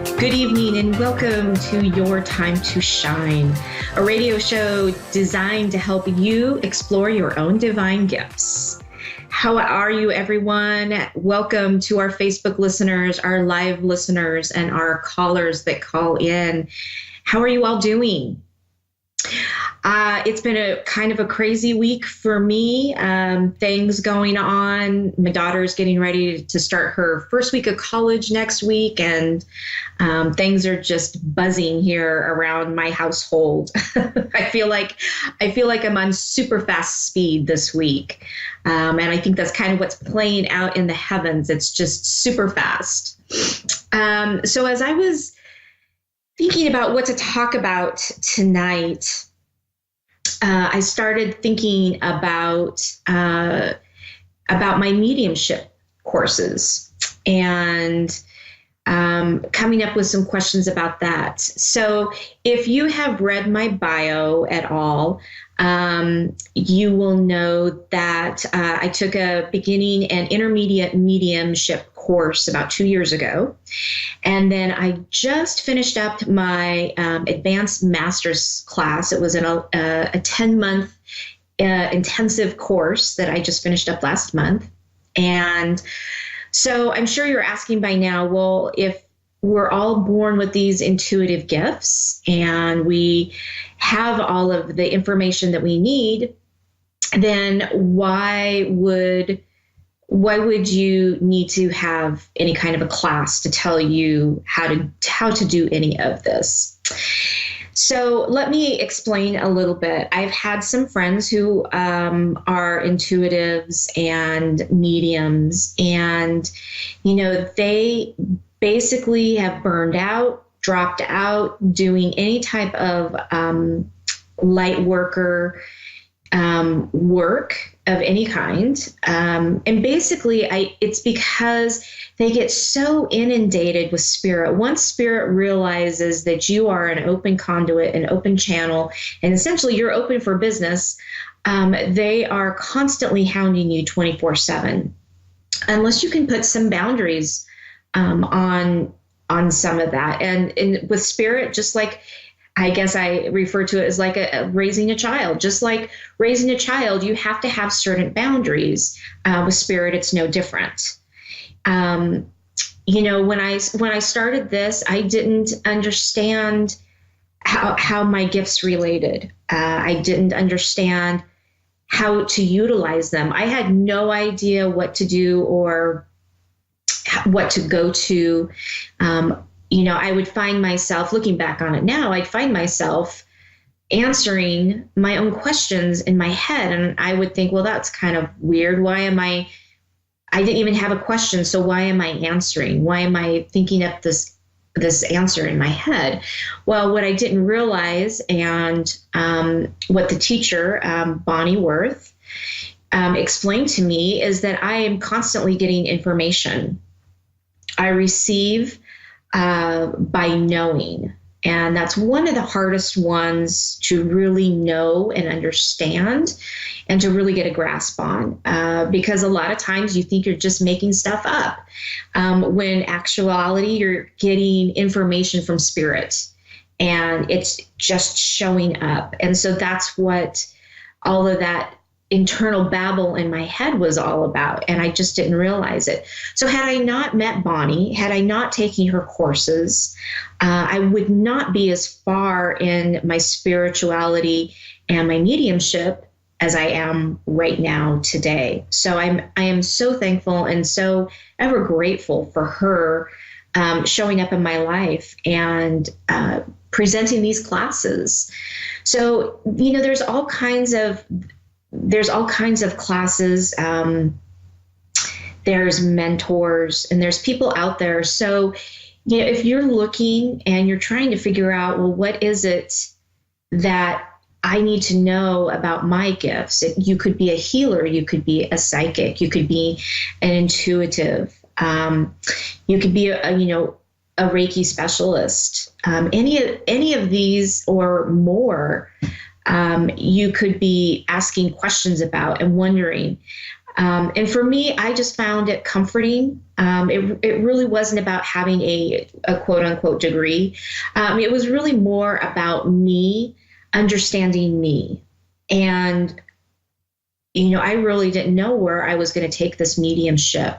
Good evening and welcome to Your Time to Shine, a radio show designed to help you explore your own divine gifts. How are you, everyone? Welcome to our Facebook listeners, our live listeners, and our callers that call in. How are you all doing? It's been a kind of a crazy week for me. Things going on. My daughter's getting ready to start her first week of college next week, and things are just buzzing here around my household. I feel like I'm on super fast speed this week, and I think that's kind of what's playing out in the heavens. It's just super fast. So as I was thinking about what to talk about tonight, I started thinking about my mediumship courses and coming up with some questions about that. So if you have read my bio at all, you will know that I took a beginning and intermediate mediumship course about 2 years ago. And then I just finished up my advanced master's class. It was a 10-month intensive course that I just finished up last month. And so I'm sure you're asking by now, well, if we're all born with these intuitive gifts and we have all of the information that we need, then why would you need to have any kind of a class to tell you how to do any of this? So let me explain a little bit. I've had some friends who are intuitives and mediums, and they basically have burned out, dropped out doing any type of light worker work of any kind. And basically, it's because they get so inundated with spirit. Once spirit realizes that you are an open conduit, an open channel, and essentially you're open for business, they are constantly hounding you 24/7, unless you can put some boundaries on some of that. And with spirit, just like, I guess I refer to it as like raising a child. Just like raising a child, you have to have certain boundaries. With spirit, it's no different. When I started this, I didn't understand how my gifts related. I didn't understand how to utilize them. I had no idea what to do or what to go to. I would find myself, looking back on it now, I'd find myself answering my own questions in my head. And I would think, well, that's kind of weird. I didn't even have a question. So why am I answering? Why am I thinking up this answer in my head? Well, what I didn't realize, and what the teacher, Bonnie Worth, explained to me, is that I am constantly getting information. I receive by knowing. And that's one of the hardest ones to really know and understand and to really get a grasp on, because a lot of times you think you're just making stuff up, when actuality you're getting information from spirit and it's just showing up. And so that's what all of that internal babble in my head was all about, and I just didn't realize it. So had I not met Bonnie, had I not taken her courses, I would not be as far in my spirituality and my mediumship as I am right now today. So I am so thankful and so ever grateful for her showing up in my life and presenting these classes. So there's all kinds of classes. There's mentors and there's people out there. So, if you're looking and you're trying to figure out, well, what is it that I need to know about my gifts? You could be a healer. You could be a psychic. You could be an intuitive. You could be a Reiki specialist. Any of these or more, you could be asking questions about and wondering. And for me, I just found it comforting. It really wasn't about having a quote unquote degree. It was really more about me understanding me. And, I really didn't know where I was going to take this mediumship.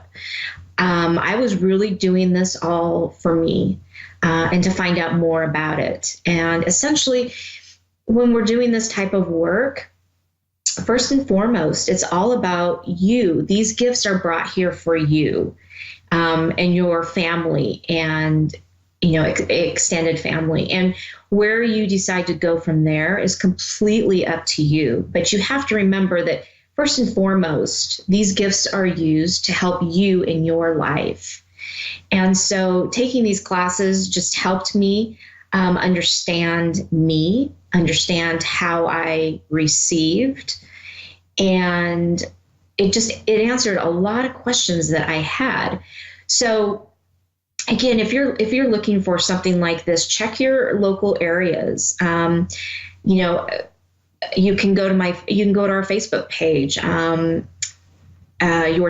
I was really doing this all for me and to find out more about it. And essentially, when we're doing this type of work, first and foremost, it's all about you. These gifts are brought here for you and your family and, extended family. And where you decide to go from there is completely up to you. But you have to remember that first and foremost, these gifts are used to help you in your life. And so taking these classes just helped me understand me, understand how I received. And it answered a lot of questions that I had. So again, if you're looking for something like this, check your local areas. You can go to our Facebook page, Your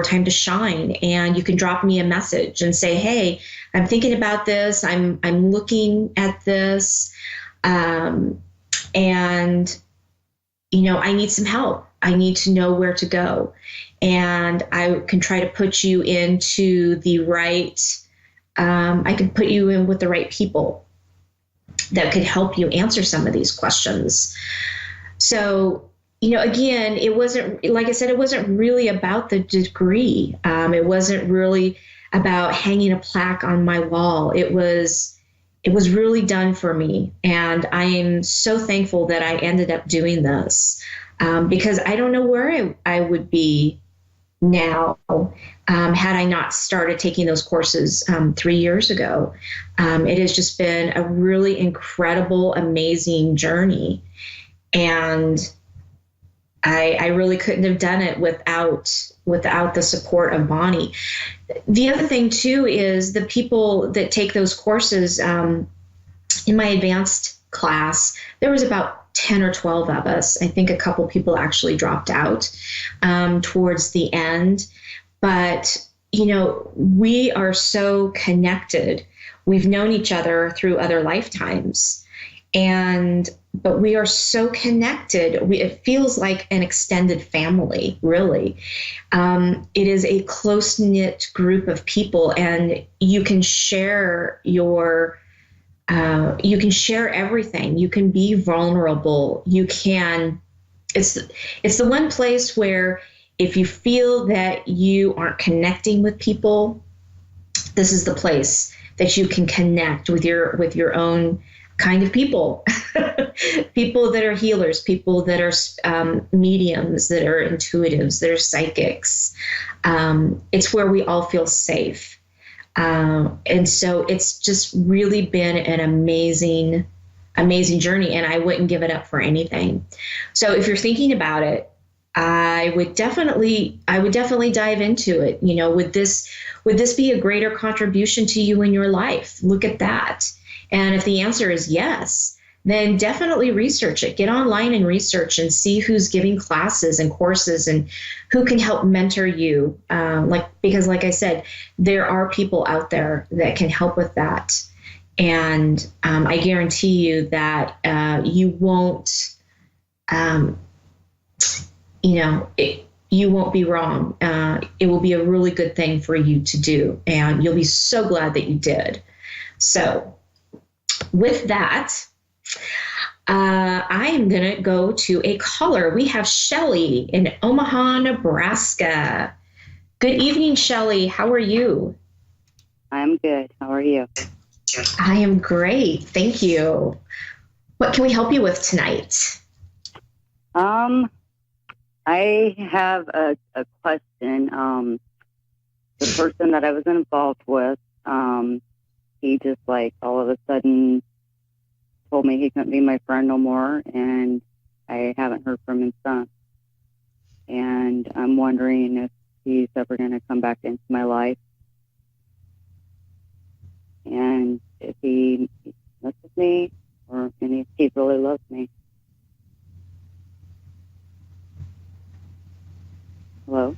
Time to Shine, and you can drop me a message and say, hey, I'm thinking about this. I'm looking at this. And, I need some help. I need to know where to go. And I can try to put you into the right, I can put you in with the right people that could help you answer some of these questions. So, again, it wasn't, like I said, it wasn't really about the degree. It wasn't really about hanging a plaque on my wall. It was really done for me. And I am so thankful that I ended up doing this because I don't know where I would be now had I not started taking those courses 3 years ago. It has just been a really incredible, amazing journey. And I really couldn't have done it without the support of Bonnie. The other thing too is the people that take those courses in my advanced class, there was about 10 or 12 of us. I think a couple people actually dropped out towards the end. But, we are so connected. We've known each other through other lifetimes. But we are so connected. It feels like an extended family, really. It is a close-knit group of people, and you can share everything. You can be vulnerable. It's the one place where if you feel that you aren't connecting with people, this is the place that you can connect with your own kind of people, people that are healers, people that are mediums, that are intuitives, that are psychics. It's where we all feel safe. And so it's just really been an amazing, amazing journey, and I wouldn't give it up for anything. So if you're thinking about it, I would definitely dive into it. Would this be a greater contribution to you in your life? Look at that. And if the answer is yes, then definitely research it. Get online and research and see who's giving classes and courses and who can help mentor you. Because like I said, there are people out there that can help with that. And I guarantee you that you won't, you won't be wrong. It will be a really good thing for you to do. And you'll be so glad that you did. So with that, I am going to go to a caller. We have Shelly in Omaha, Nebraska. Good evening, Shelly. How are you? I'm good. How are you? I am great. Thank you. What can we help you with tonight? I have a question. The person that I was involved with, he just all of a sudden told me he couldn't be my friend no more, and I haven't heard from him since. And I'm wondering if he's ever going to come back into my life, and if he misses me, or if he really loves me. Hello?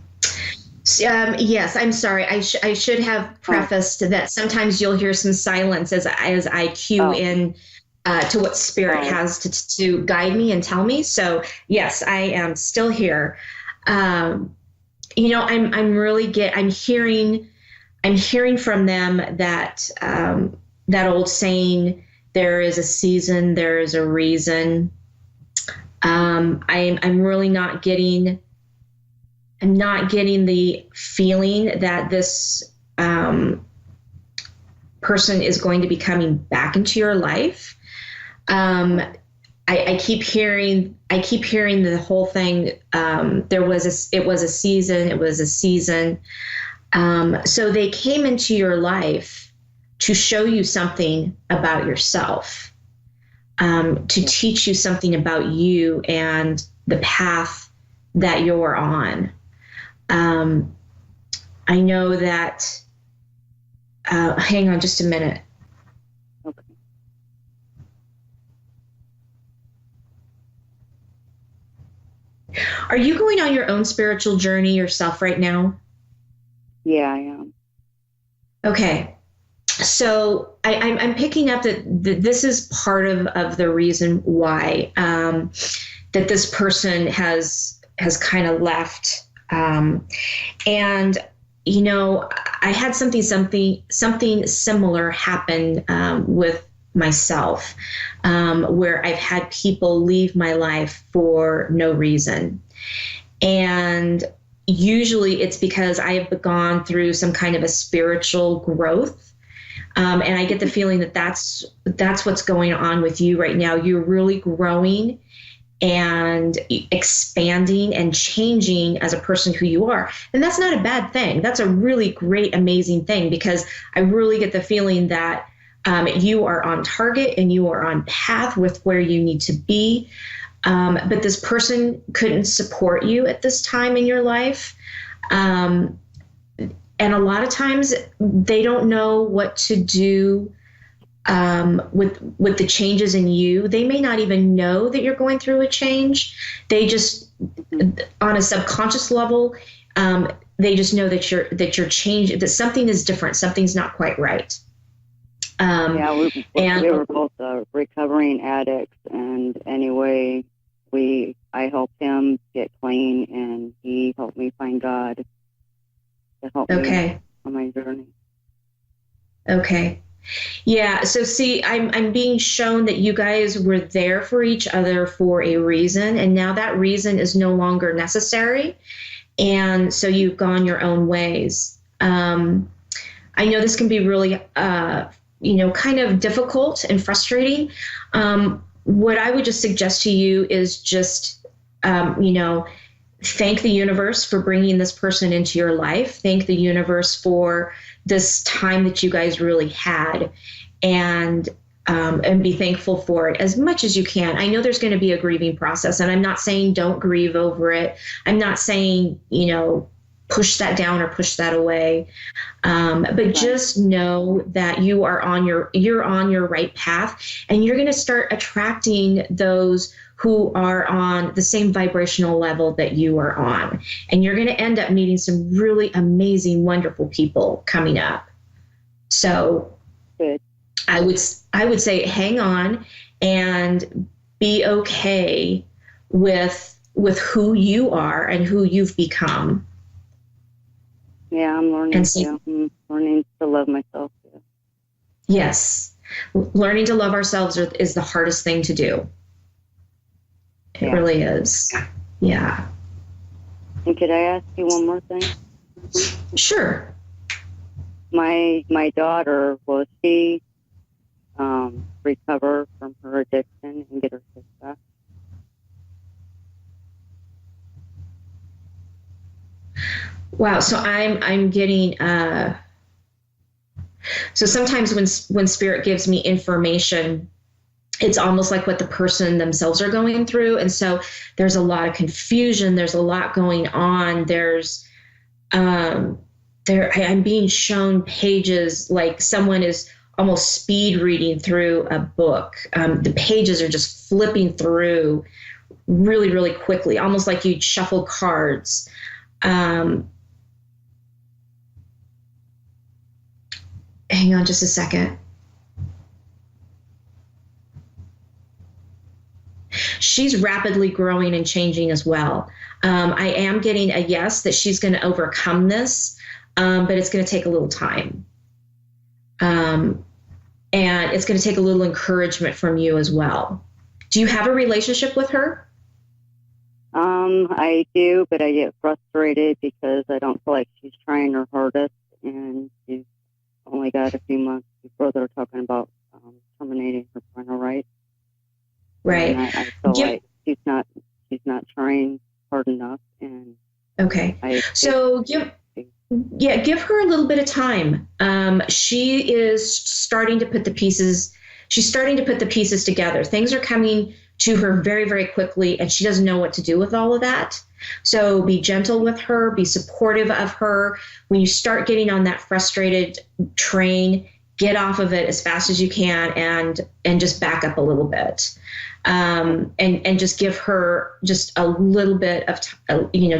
Yes, I'm sorry. I should have Oh, prefaced that sometimes you'll hear some silence as I cue oh, in to what spirit oh, has to guide me and tell me. So yes, I am still here. Um, I'm really I'm hearing from them that that old saying, there is a season, there is a reason. I'm really not getting, I'm not getting the feeling that this person is going to be coming back into your life. Um, I keep hearing the whole thing. It was a season. It was a season. So they came into your life to show you something about yourself, to yeah, teach you something about you and the path that you're on. Um, I know that. Hang on just a minute. okay. Are you going on your own spiritual journey yourself right now? Yeah, I am. Okay. So I'm picking up that this is part of the reason why that this person has kind of left. And I had something similar happen with myself, where I've had people leave my life for no reason. And usually it's because I have gone through some kind of a spiritual growth. And I get the feeling that that's what's going on with you right now. You're really growing and expanding and changing as a person who you are. And that's not a bad thing. That's a really great, amazing thing, because I really get the feeling that you are on target and you are on path with where you need to be. But this person couldn't support you at this time in your life. And a lot of times they don't know what to do with the changes in you. They may not even know that you're going through a change. They just, on a subconscious level, they just know that you're changing, that something is different, something's not quite right. Yeah, And we were both recovering addicts, and anyway, I helped him get clean, and he helped me find God to help me okay, on my journey. okay. Yeah, so see, I'm being shown that you guys were there for each other for a reason, and now that reason is no longer necessary, and so you've gone your own ways. I know this can be really, kind of difficult and frustrating. What I would just suggest to you is just, thank the universe for bringing this person into your life. Thank the universe for this time that you guys really had, and be thankful for it as much as you can. I know there's going to be a grieving process, and I'm not saying don't grieve over it. I'm not saying, push that down or push that away. But just know that you're on your right path, and you're going to start attracting those who are on the same vibrational level that you are on. And you're going to end up meeting some really amazing, wonderful people coming up. So Good. I would say hang on and be okay with who you are and who you've become. Yeah, I'm learning. And see, Yeah, I'm learning to love myself. Yeah. yes, learning to love ourselves is the hardest thing to do. It Yeah. really is. Yeah. And could I ask you one more thing? Sure. My daughter, will she recover from her addiction and get her sick back? Wow. So I'm getting so sometimes when spirit gives me information, it's almost like what the person themselves are going through. And so there's a lot of confusion. There's a lot going on. I'm being shown pages like someone is almost speed reading through a book. The pages are just flipping through really, really quickly, almost like you'd shuffle cards. hang on just a second. She's rapidly growing and changing as well. I am getting a yes that she's going to overcome this, but it's going to take a little time. And it's going to take a little encouragement from you as well. Do you have a relationship with her? I do, but I get frustrated because I don't feel like she's trying her hardest, and she's only got a few months before they're talking about terminating her parental rights. Right. And I feel like she's not trying hard enough. And okay. Give her a little bit of time. She is starting to put the pieces. She's starting to put the pieces together. Things are coming to her very, very quickly, and she doesn't know what to do with all of that. So be gentle with her, be supportive of her. When you start getting on that frustrated train, get off of it as fast as you can and just back up a little bit. And just give her just a little bit of,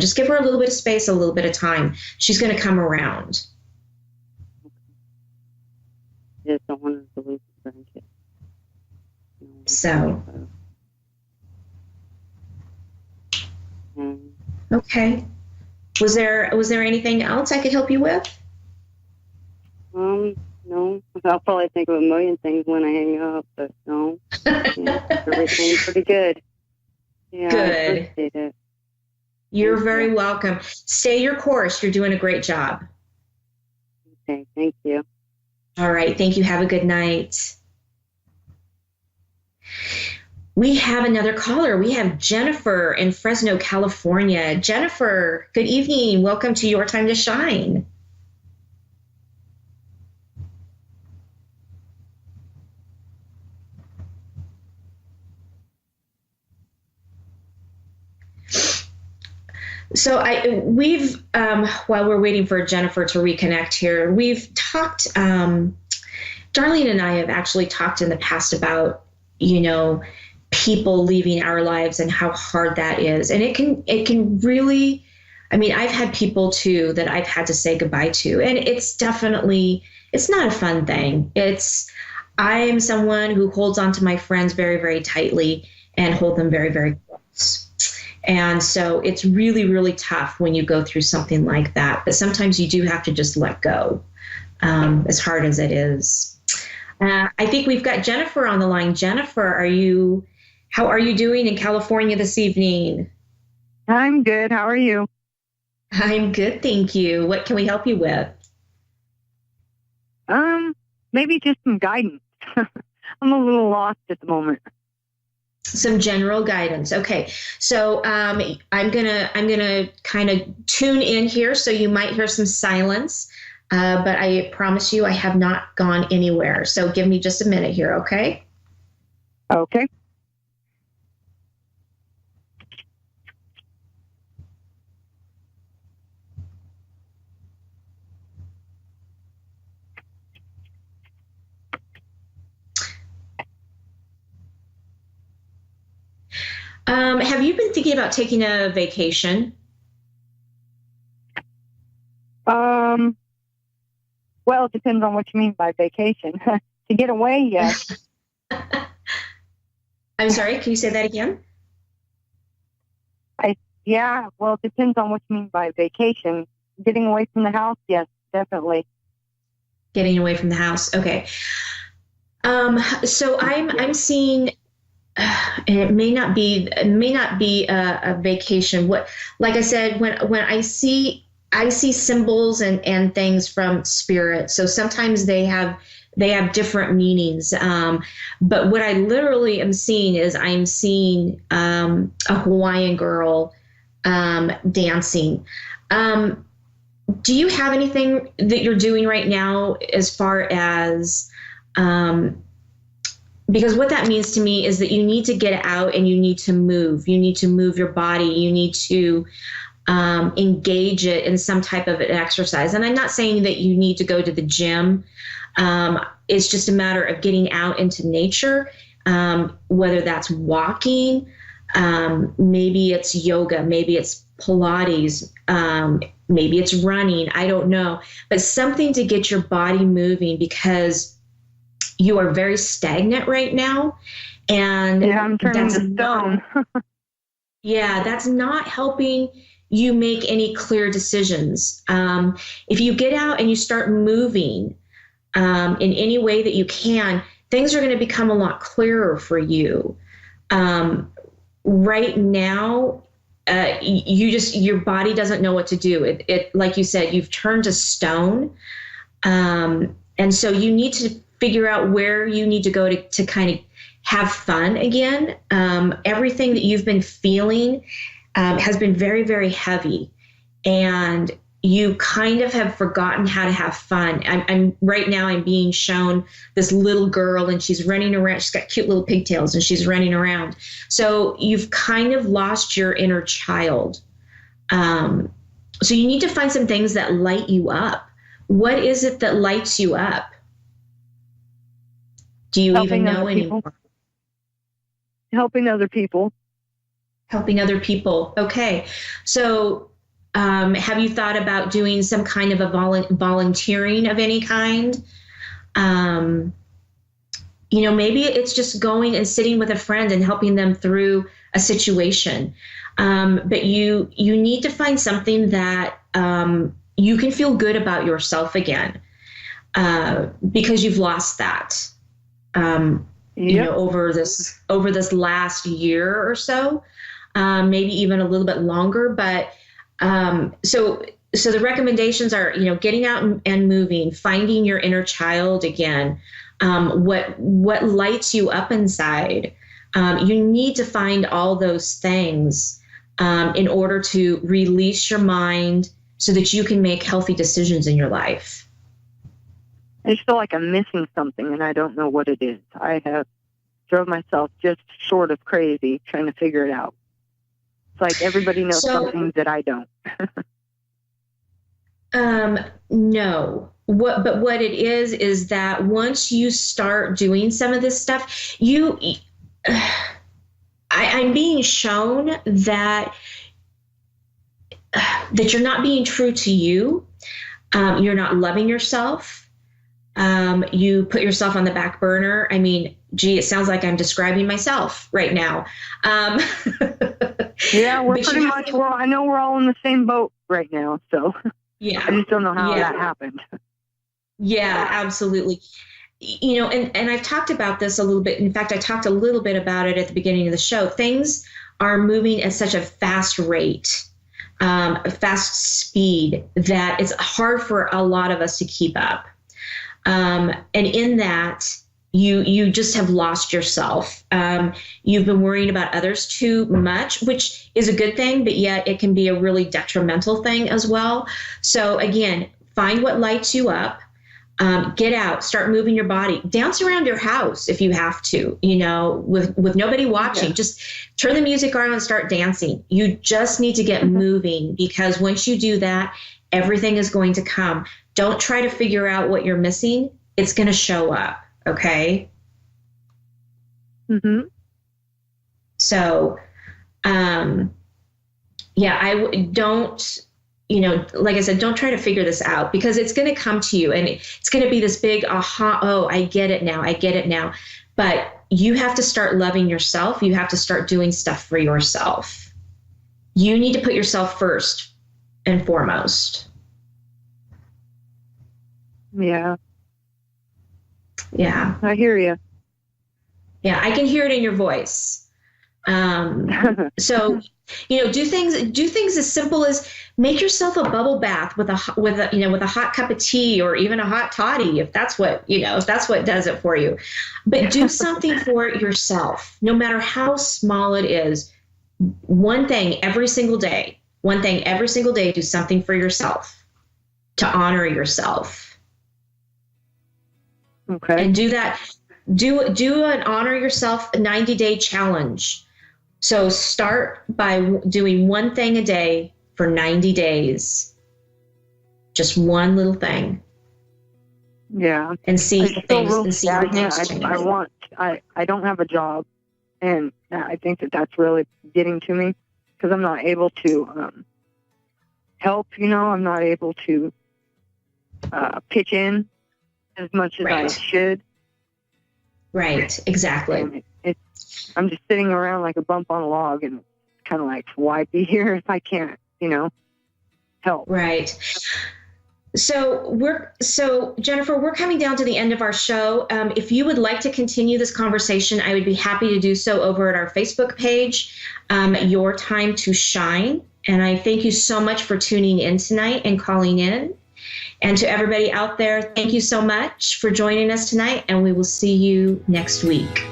just give her a little bit of space, a little bit of time. She's going to come around. I just don't want her to lose the friendship. So. Okay. Was there anything else I could help you with? No. I'll probably think of a million things when I hang up, but no. Yeah, everything's pretty good. Yeah, good. I appreciate it. You're very welcome. Stay your course. You're doing a great job. Okay, thank you. All right. Thank you. Have a good night. We have another caller. We have Jennifer in Fresno, California. Jennifer, good evening. Welcome to Your Time to Shine. So while we're waiting for Jennifer to reconnect here, we've talked, Darlene and I have actually talked in the past about, people leaving our lives and how hard that is. And it can really, I've had people too that I've had to say goodbye to, and it's not a fun thing. I'm someone who holds on to my friends very, very tightly and hold them very, very close. And so it's really, really tough when you go through something like that. But sometimes you do have to just let go, as hard as it is. I think we've got Jennifer on the line. Jennifer, how are you doing in California this evening? I'm good. How are you? I'm good, thank you. What can we help you with? Maybe just some guidance. I'm a little lost at the moment. Some general guidance. Okay. So I'm gonna kind of tune in here, so you might hear some silence, but I promise you I have not gone anywhere. So give me just a minute here, okay? Okay. Have you been thinking about taking a vacation? Well, it depends on what you mean by vacation. To get away, yes. I'm sorry, can you say that again? Well, it depends on what you mean by vacation. Getting away from the house, yes, definitely. Getting away from the house, okay. So I'm seeing, and it may not be a vacation. Like I said, when I see symbols and things from spirit. So sometimes they have different meanings. But what I literally am seeing is I'm seeing a Hawaiian girl dancing. Do you have anything that you're doing right now as far as, because what that means to me is that you need to get out and you need to move. You need to move your body. You need to engage it in some type of an exercise. And I'm not saying that you need to go to the gym. It's just a matter of getting out into nature, whether that's walking, maybe it's yoga, maybe it's Pilates, Maybe it's running. I don't know. But something to get your body moving, because you are very stagnant right now. And yeah, I'm turning to stone. Yeah, that's not helping you make any clear decisions. If you get out and you start moving in any way that you can, things are going to become a lot clearer for you. Right now, your body doesn't know what to do. It like you said, you've turned to stone, and so you need to figure out where you need to go to kind of have fun again. Everything that you've been feeling has been very, very heavy, and you kind of have forgotten how to have fun. I'm right now, I'm being shown this little girl, and she's running around. She's got cute little pigtails, and she's running around. So you've kind of lost your inner child. So you need to find some things that light you up. What is it that lights you up? Do you even know anymore? Helping other people. Helping other people. Okay. So have you thought about doing some kind of a volunteering of any kind? Maybe it's just going and sitting with a friend and helping them through a situation. But you need to find something that you can feel good about yourself again, because you've lost that. Over this last year or so, maybe even a little bit longer. But so the recommendations are, getting out and moving, finding your inner child again. What lights you up inside. You need to find all those things in order to release your mind so that you can make healthy decisions in your life. I just feel like I'm missing something, and I don't know what it is. I have drove myself just sort of crazy trying to figure it out. It's like everybody knows something that I don't. No. What it is that once you start doing some of this stuff, I'm being shown that you're not being true to you. You're not loving yourself. You put yourself on the back burner. I mean, it sounds like I'm describing myself right now. Yeah, we're pretty much, I know we're all in the same boat right now. So yeah, I just don't know how that happened. Yeah, absolutely. And I've talked about this a little bit. In fact, I talked a little bit about it at the beginning of the show. Things are moving at such a fast rate, a fast speed, that it's hard for a lot of us to keep up. And in that, you just have lost yourself. You've been worrying about others too much, which is a good thing, but yet it can be a really detrimental thing as well. So again, find what lights you up. Get out, start moving your body, dance around your house if you have to, with nobody watching. Yeah. Just turn the music on and start dancing. You just need to get moving, because once you do that, everything is going to come. Don't try to figure out what you're missing. It's going to show up. Okay. Mm-hmm. So, I don't, like I said, don't try to figure this out, because it's going to come to you and it's going to be this big aha. Oh, I get it now. But you have to start loving yourself. You have to start doing stuff for yourself. You need to put yourself first and foremost. Yeah. Yeah. I hear you. Yeah, I can hear it in your voice. So, do things as simple as make yourself a bubble bath with a hot cup of tea, or even a hot toddy, if that's what does it for you. But do something for yourself, no matter how small it is. One thing every single day, do something for yourself to honor yourself. Okay. And do that. Do an honor yourself 90-day challenge. So start by doing one thing a day for 90 days. Just one little thing. Yeah. And see things. I don't have a job, and I think that's really getting to me, because I'm not able to help. I'm not able to pitch in as much as I should. Right, exactly. And I'm just sitting around like a bump on a log, and it's kind of like, why be here if I can't, help? Right. So Jennifer, we're coming down to the end of our show. If you would like to continue this conversation, I would be happy to do so over at our Facebook page, Your Time to Shine. And I thank you so much for tuning in tonight and calling in. And to everybody out there, thank you so much for joining us tonight, and we will see you next week.